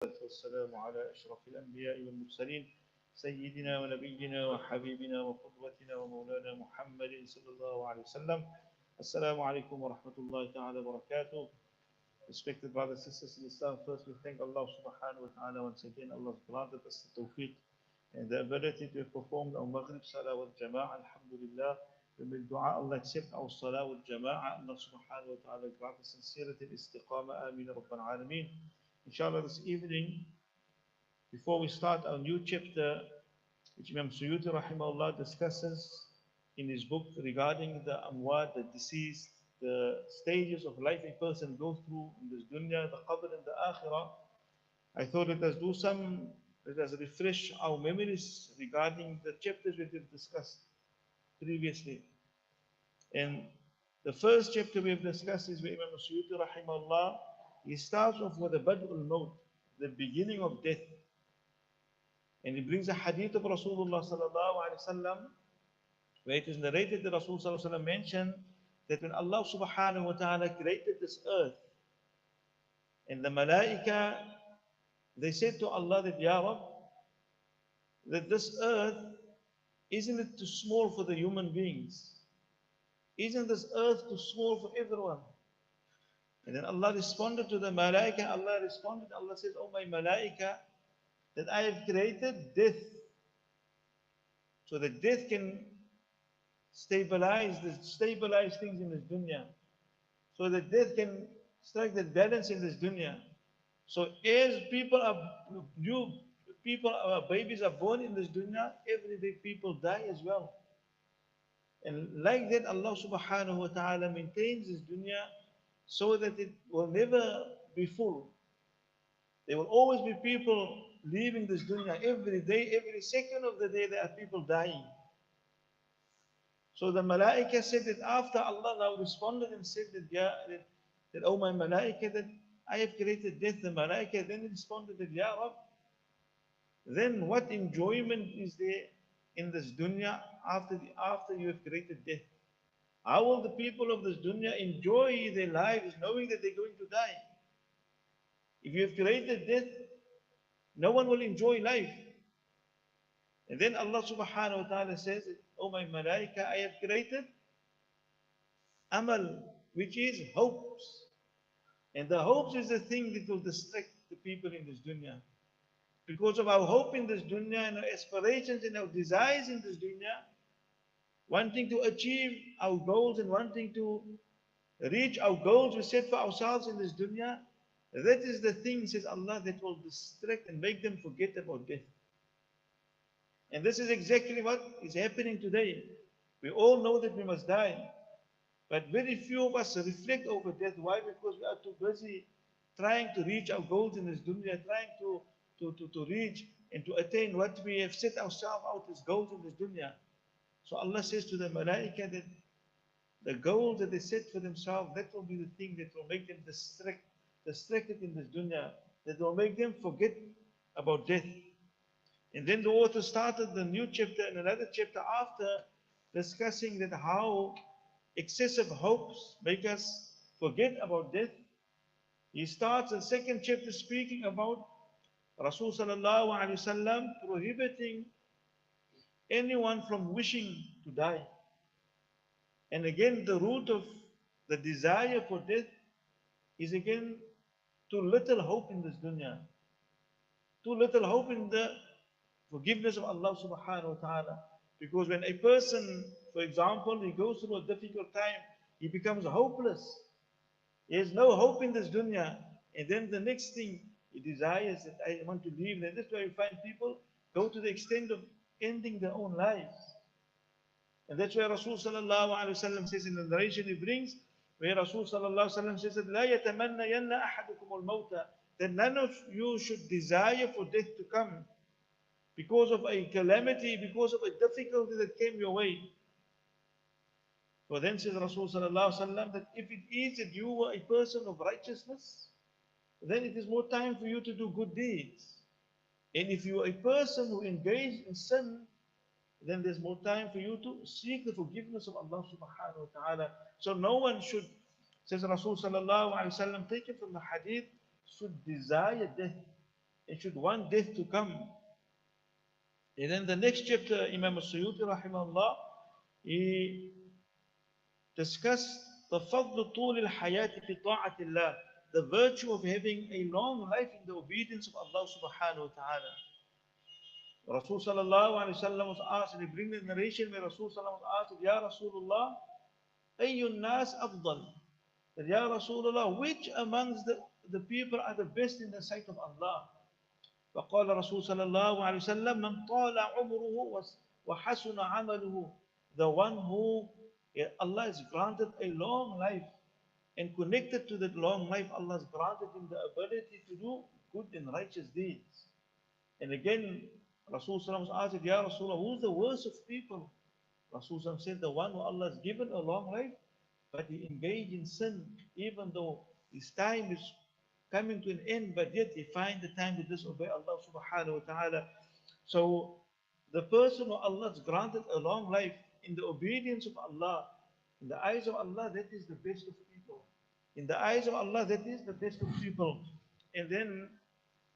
والسلام على أشرف الأنبياء والمرسلين سيدنا ونبينا وحبيبنا وقدوتنا ومولانا محمد صلى الله عليه وسلم. Assalamu alaikum wa rahmatullahi ta'ala wa barakatuh. Respected brothers and sisters in Islam, first we thank Allah subhanahu wa ta'ala once again. Allah has granted us the tawfiq and the ability to perform our Maghrieb Salaah with Jama'ah. Alhamdulillah. We make dua, Allah accept our Salah with Jama'ah. Allah subhanahu wa ta'ala grant us sincerity and istiqamah. Ameen Rabban Alameen. Inshallah, this evening, before we start our new chapter, which Imam Suyuti rahimahullah discusses in his book regarding the amwat, the deceased, the stages of life a person goes through in this dunya, the qabr and the akhirah, I thought let us refresh our memories regarding the chapters we have discussed previously. And the first chapter we have discussed is where Imam Suyuti rahimahullah, he starts off with the Bad'ul Maut, the beginning of death. And he brings a hadith of Rasulullah sallallahu alaihi wasallam, where it is narrated that Rasulullah sallallahu alaihi wasallam mentioned that when Allah subhanahu wa ta'ala created this earth, and the malaika, they said to Allah that, Ya Rabb, that this earth, isn't it too small for the human beings? Isn't this earth too small for everyone? And then Allah responded to the malaika, Allah says, Oh my malaika, that I have created death, so that death can stabilize things in this dunya, so that death can strike that balance in this dunya. So as babies are born in this dunya, every day people die as well. And like that, Allah subhanahu wa ta'ala maintains this dunya so that it will never be full. There will always be people leaving this dunya every day, every second of the day there are people dying. So the malaika said that after Allah now responded and said that oh my malaika, that I have created death, the malaika then responded that, Ya Rabb, then what enjoyment is there in this dunya after you have created death? How will the people of this dunya enjoy their lives knowing that they're going to die? If you have created death, no one will enjoy life. And then Allah subhanahu wa ta'ala says, Oh my malaika, I have created amal, which is hopes. And the hopes is the thing that will distract the people in this dunya. Because of our hope in this dunya and our aspirations and our desires in this dunya, wanting to achieve our goals and wanting to reach our goals we set for ourselves in this dunya, that is the thing, says Allah, that will distract and make them forget about death. And this is exactly what is happening today. We all know that we must die. But very few of us reflect over death. Why? Because we are too busy trying to reach our goals in this dunya, trying to reach and to attain what we have set ourselves out as goals in this dunya. So Allah says to the malaika that the goals that they set for themselves, that will be the thing that will make them distracted in this dunya, that will make them forget about death. And then the author started the new chapter and another chapter after, discussing that how excessive hopes make us forget about death. He starts the second chapter speaking about Rasul sallallahu alaihi wasallam prohibiting anyone from wishing to die. And again, the root of the desire for death is again too little hope in this dunya, too little hope in the forgiveness of Allah subhanahu wa ta'ala. Because when a person, for example, he goes through a difficult time, he becomes hopeless. He has no hope in this dunya. And then the next thing he desires that I want to leave. And that's why you find people go to the extent of ending their own lives. And that's why Rasul sallallahu alayhi wa sallam says in the narration he brings, where Rasul sallallahu alayhi wa sallam says that لا يتمنين أحدكم الموت, that none of you should desire for death to come because of a calamity, because of a difficulty that came your way. For then says Rasul sallallahu alaihi wasallam that if it is that you were a person of righteousness, then it is more time for you to do good deeds. And if you are a person who engaged in sin, then there's more time for you to seek the forgiveness of Allah subhanahu wa ta'ala. So no one should, says Rasul sallallahu alaihi wasallam, taken from the hadith, should desire death. and should want death to come. And then the next chapter, Imam al-Suyuti rahimahullah, he discussed the fadl tul al-hayati fi ta'atillah, the virtue of having a long life in the obedience of Allah subhanahu wa ta'ala. Rasul sallallahu alayhi wa sallam was asked, and he brings the narration where Rasul sallallahu was asked, Ya Rasulullah, ayyun nas afdal? That, Ya Rasulullah, which amongst the people are the best in the sight of Allah? فقال رسول صلى الله عليه وسلم من طال عمره وحسن عمله, the one who Allah has granted a long life, and connected to that long life Allah has granted him the ability to do good and righteous deeds. And again Rasul was asked, Ya Rasulullah, who's the worst of people? Rasul said, the one who Allah has given a long life, but he engaged in sin, even though his time is coming to an end, but yet he finds the time to disobey Allah subhanahu wa ta'ala. So the person who Allah has granted a long life in the obedience of Allah, in the eyes of Allah, that is the best of people. In the eyes of Allah, that is the best of people. And then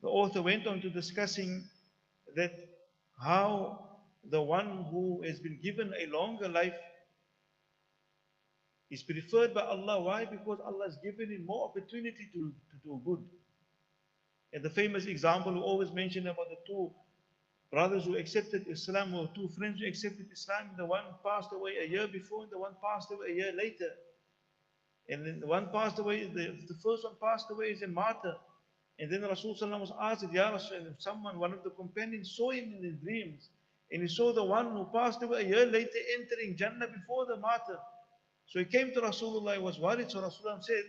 the author went on to discussing that how the one who has been given a longer life is preferred by Allah. Why? Because Allah has given him more opportunity to do good. And the famous example we always mention about the two brothers who accepted Islam, or two friends who accepted Islam, the one passed away a year before and the one passed away a year later. And then the one passed away, the first one passed away is a martyr. And then Rasulullah was asked, Ya Rasulullah, someone, one of the companions saw him in his dreams, and he saw the one who passed away a year later entering Jannah before the martyr. So he came to Rasulullah, he was worried. So Rasulullah said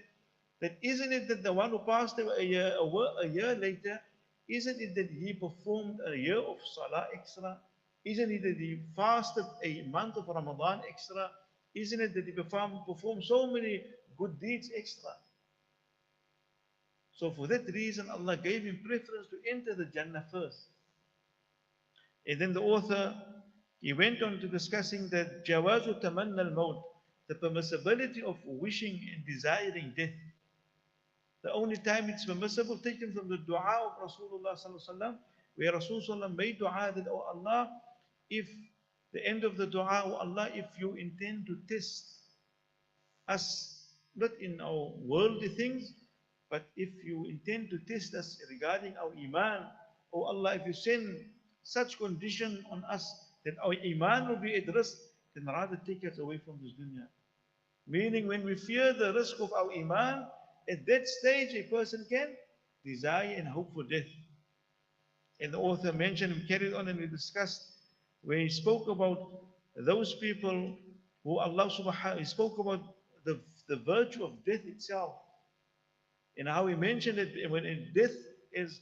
that, isn't it that the one who passed away a year later, isn't it that he performed a year of Salah extra? Isn't it that he fasted a month of Ramadan extra? Isn't it that he performed so many good deeds extra? So for that reason, Allah gave him preference to enter the Jannah first. And then the author, he went on to discussing that Jawazu tamanna al-maut, the permissibility of wishing and desiring death. The only time it's permissible, taken from the dua of Rasulullah sallallahu alaihi wasallam, where Rasulullah made dua that, oh Allah, if the end of the dua, oh Allah, if you intend to test us, not in our worldly things, but if you intend to test us regarding our iman, oh Allah, if you send such condition on us that our iman will be at risk, then rather take us away from this dunya. Meaning, when we fear the risk of our iman, at that stage a person can desire and hope for death. And the author mentioned, we carried on and we discussed, where he spoke about those people who Allah subhanahu, he spoke about the virtue of death itself. And how he mentioned it, when death is,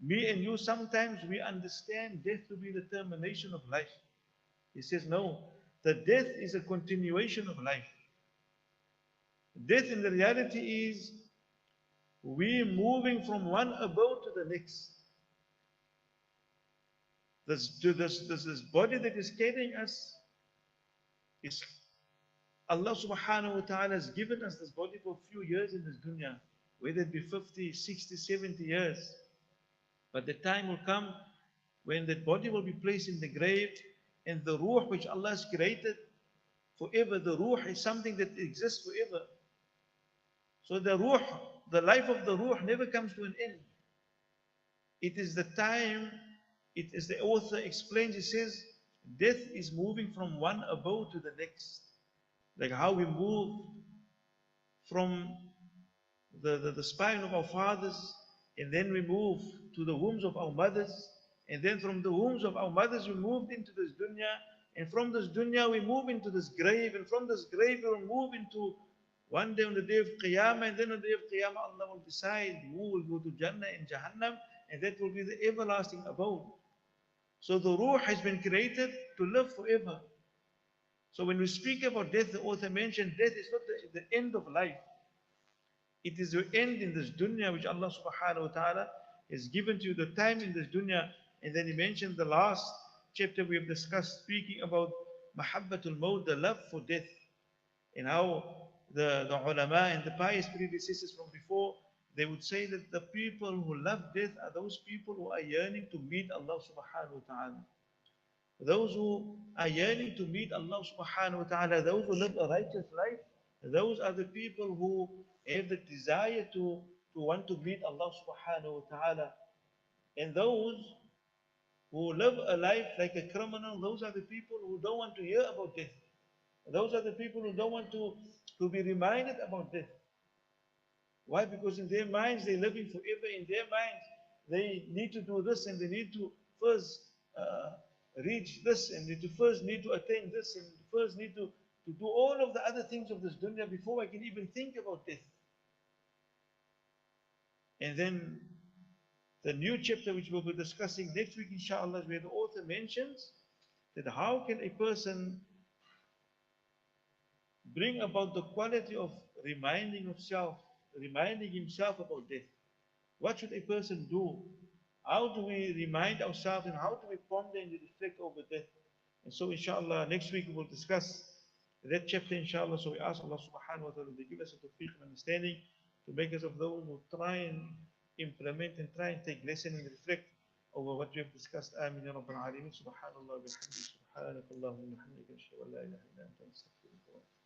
me and you, sometimes we understand death to be the termination of life. He says, no, the death is a continuation of life. Death in the reality is we moving from one abode to the next. This body that is carrying us is Allah subhanahu wa ta'ala has given us this body for a few years in this dunya, whether it be 50, 60, 70 years. But the time will come when that body will be placed in the grave, and the ruh which Allah has created forever, the ruh is something that exists forever. So the ruh, the life of the ruh never comes to an end. It is the time, it is the author explains, he says, death is moving from one abode to the next. Like how we move from the spine of our fathers, and then we move to the wombs of our mothers, and then from the wombs of our mothers we moved into this dunya, and from this dunya we move into this grave, and from this grave we will move into one day on the day of Qiyamah, and then on the day of Qiyamah Allah will decide who will go to Jannah and Jahannam, and that will be the everlasting abode. So the ruh has been created to live forever. So when we speak about death, the author mentioned death is not the end of life. It is your end in this dunya which Allah subhanahu wa ta'ala has given to you, the time in this dunya. And then he mentioned the last chapter we have discussed, speaking about mahabbatul maut, the love for death, and how the ulama and the pious predecessors from before, they would say that the people who love death are those people who are yearning to meet Allah subhanahu wa ta'ala. Those who are yearning to meet Allah subhanahu wa ta'ala, those who live a righteous life, those are the people who have the desire to want to meet Allah subhanahu wa ta'ala. And those who live a life like a criminal, those are the people who don't want to hear about death. Those are the people who don't want to be reminded about death. Why? Because in their minds, they're living forever. In their minds, they need to do this and they need to first reach this and they first need to attain this and first need to do all of the other things of this dunya before I can even think about death. And then the new chapter which we'll be discussing next week, inshallah, is where the author mentions that how can a person bring about the quality of reminding himself about death. What should a person do? How do we remind ourselves and how do we ponder and reflect over death? And so inshallah next week we will discuss that chapter inshallah. So we ask Allah subhanahu wa ta'ala to give us a tawfiq and understanding, to make us of those who try and implement and try and take lesson and reflect over what we have discussed. Amin ya Rabbal Alameen. Subhanallah wa bihamdihi. Subhanakallahumma wa bihamdika. Ashhadu an la ilaha illa anta astaghfiruka wa atubu ilayk.